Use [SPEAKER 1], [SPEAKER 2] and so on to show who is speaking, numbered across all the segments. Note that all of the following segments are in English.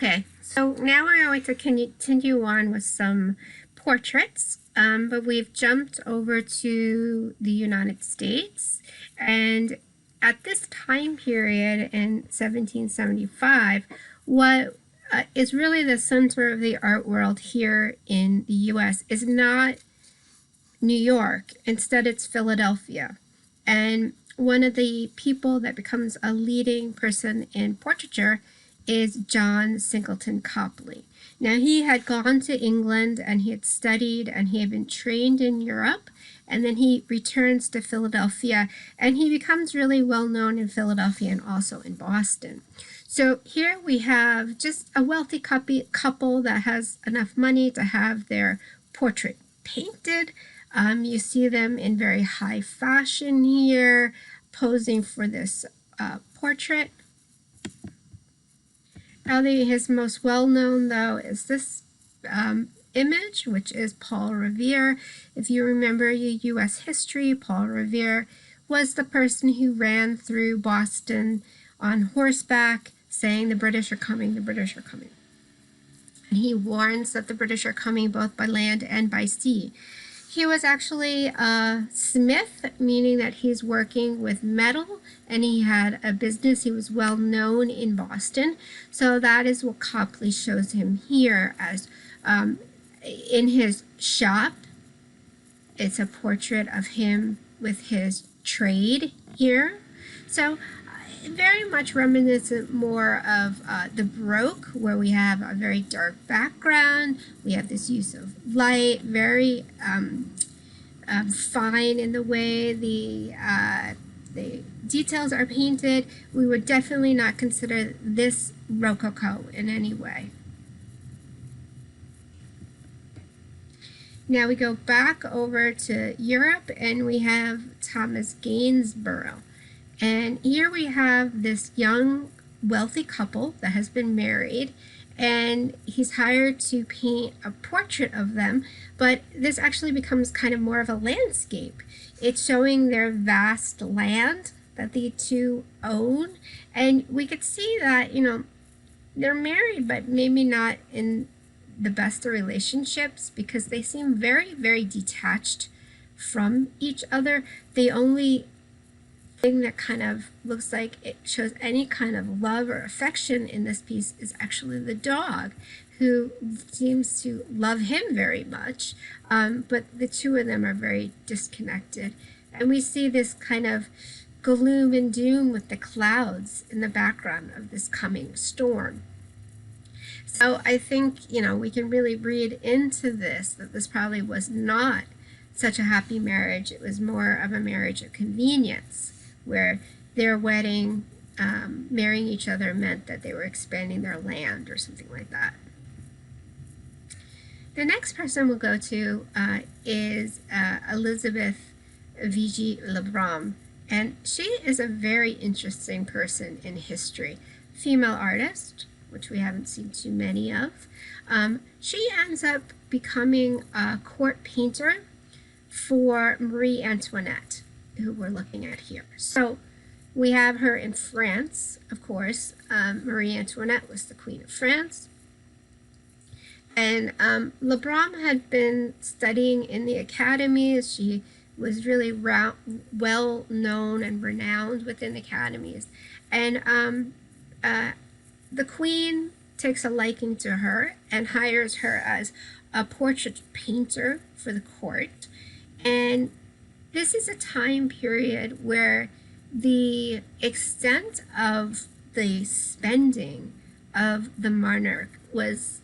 [SPEAKER 1] Okay, so now we're going to continue on with some portraits, but we've jumped over to the United States. And at this time period in 1775, what is really the center of the art world here in the US is not New York. Instead, it's Philadelphia. And one of the people that becomes a leading person in portraiture is John Singleton Copley. Now, he had gone to England and he had studied and he had been trained in Europe, and then he returns to Philadelphia and he becomes really well known in Philadelphia and also in Boston. So here we have just a wealthy couple that has enough money to have their portrait painted. You see them in very high fashion here, posing for this portrait. Probably his most well-known, though, is this image, which is Paul Revere. If you remember your U.S. history, Paul Revere was the person who ran through Boston on horseback, saying the British are coming, the British are coming. And he warns that the British are coming both by land and by sea. He was actually a smith, meaning that he's working with metal, and he had a business. He was well known in Boston. So that is what Copley shows him here as in his shop. It's a portrait of him with his trade here. So very much reminiscent more of the Baroque, where we have a very dark background. We have this use of light, very fine in the way the details are painted. We would definitely not consider this Rococo in any way. Now we go back over to Europe and we have Thomas Gainsborough. And here we have this young, wealthy couple that has been married, and he's hired to paint a portrait of them, but this actually becomes kind of more of a landscape. It's showing their vast land that the two own, and we could see that, you know, they're married, but maybe not in the best of relationships, because they seem very, very detached from each other. They only thing that kind of looks like it shows any kind of love or affection in this piece is actually the dog, who seems to love him very much, but the two of them are very disconnected. And we see this kind of gloom and doom with the clouds in the background of this coming storm. So I think, you know, we can really read into this that this probably was not such a happy marriage. It was more of a marriage of convenience, where their wedding, marrying each other, meant that they were expanding their land or something like that. The next person we'll go to is Elizabeth Vigée-Lebrun, and she is a very interesting person in history. Female artist, which we haven't seen too many of. She ends up becoming a court painter for Marie Antoinette, who we're looking at here. So we have her in France, of course. Marie Antoinette was the Queen of France. And Lebrun had been studying in the academies. She was really well known and renowned within academies. And the Queen takes a liking to her and hires her as a portrait painter for the court. And this is a time period where the extent of the spending of the monarch was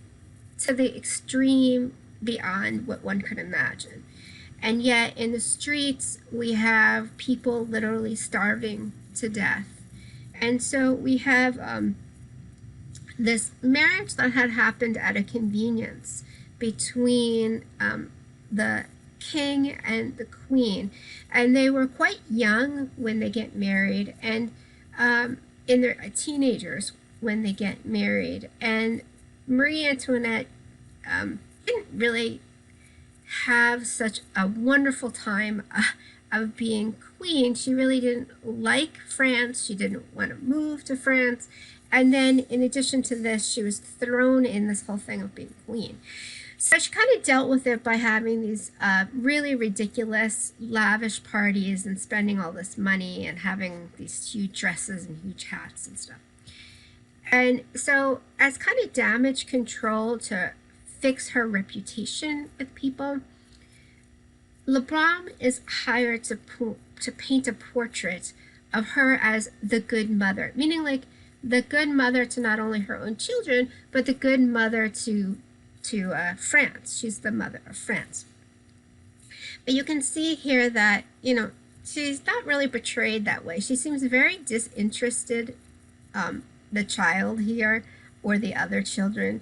[SPEAKER 1] to the extreme beyond what one could imagine. And yet in the streets, we have people literally starving to death. And so we have this marriage that had happened at a convenience between the king and the queen, and they were quite young when they get married, and in their teenagers when they get married. And Marie Antoinette didn't really have such a wonderful time of being queen. She really didn't like France. She didn't want to move to France, And then in addition to this, she was thrown in this whole thing of being queen. So she kind of dealt with it by having these really ridiculous, lavish parties and spending all this money and having these huge dresses and huge hats and stuff. And so, as kind of damage control to fix her reputation with people, Le Brun is hired to paint a portrait of her as the good mother, meaning like the good mother to not only her own children, but the good mother to France. She's the mother of France. But you can see here that, she's not really portrayed that way. She seems very disinterested, the child here, or the other children.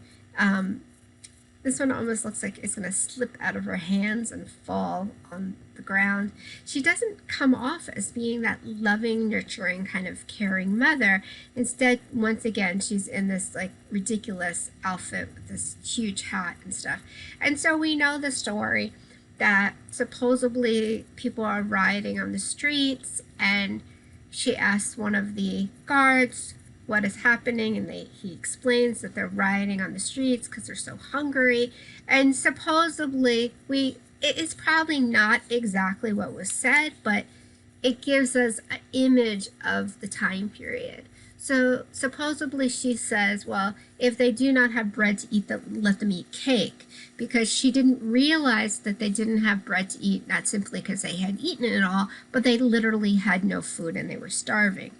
[SPEAKER 1] This one almost looks like it's going to slip out of her hands and fall on the ground. She doesn't come off as being that loving, nurturing, kind of caring mother. Instead, once again, she's in this like ridiculous outfit with this huge hat and stuff. And so we know the story that supposedly people are rioting on the streets, and she asks one of the guards what is happening, and he explains that they're rioting on the streets because they're so hungry. And supposedly it's probably not exactly what was said, but it gives us an image of the time period. So supposedly she says, well, if they do not have bread to eat, let them eat cake, because she didn't realize that they didn't have bread to eat, not simply because they had eaten it all, but they literally had no food and they were starving.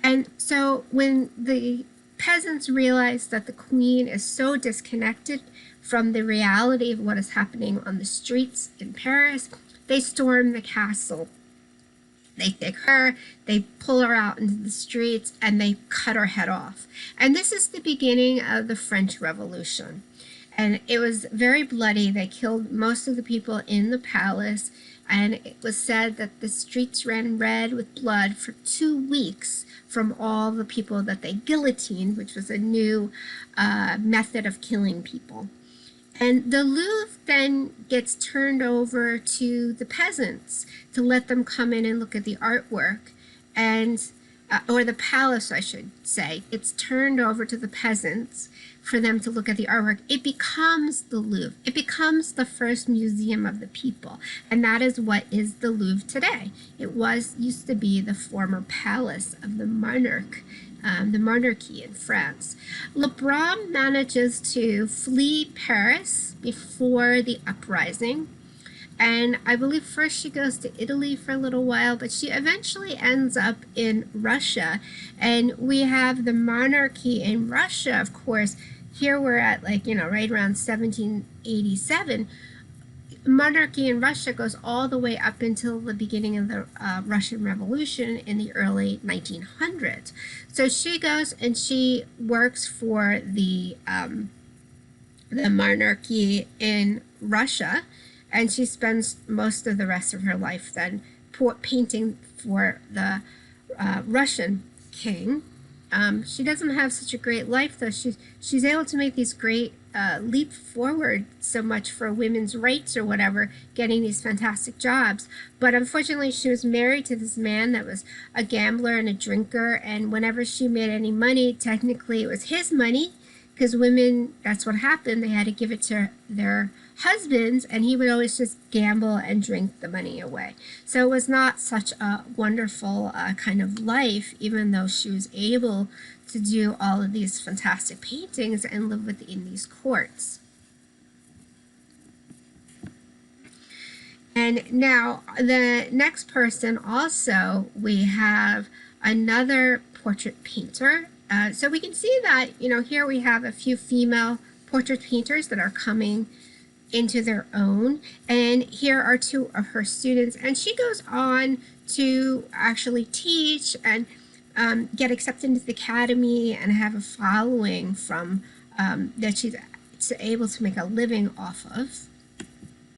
[SPEAKER 1] And so when the peasants realize that the queen is so disconnected from the reality of what is happening on the streets in Paris, they storm the castle. They take her, they pull her out into the streets, and they cut her head off. And this is the beginning of the French Revolution. And it was very bloody. They killed most of the people in the palace, and it was said that the streets ran red with blood for 2 weeks from all the people that they guillotined, which was a new method of killing people. And the Louvre then gets turned over to the peasants to let them come in and look at the artwork, and or the palace, I should say. It's turned over to the peasants for them to look at the artwork. It becomes the Louvre. It becomes the first museum of the people, and that is what is the Louvre today. It used to be the former palace of the monarchy in France. Le Brun manages to flee Paris before the uprising, and I believe first she goes to Italy for a little while, but she eventually ends up in Russia, and we have the monarchy in Russia, of course. Here we're at right around 1787. Monarchy in Russia goes all the way up until the beginning of the Russian Revolution in the early 1900s. So she goes and she works for the monarchy in Russia, and she spends most of the rest of her life then painting for the Russian king. She doesn't have such a great life, though. She's able to make these great leap forward so much for women's rights or whatever, getting these fantastic jobs. But unfortunately, she was married to this man that was a gambler and a drinker, and whenever she made any money, technically it was his money, because women, that's what happened. They had to give it to their husbands, and he would always just gamble and drink the money away. So it was not such a wonderful kind of life, even though she was able to do all of these fantastic paintings and live within these courts. And now the next person also, we have another portrait painter. So we can see that, here we have a few female portrait painters that are coming into their own, and here are 2 of her students, and she goes on to actually teach and get accepted into the academy and have a following from that she's able to make a living off of.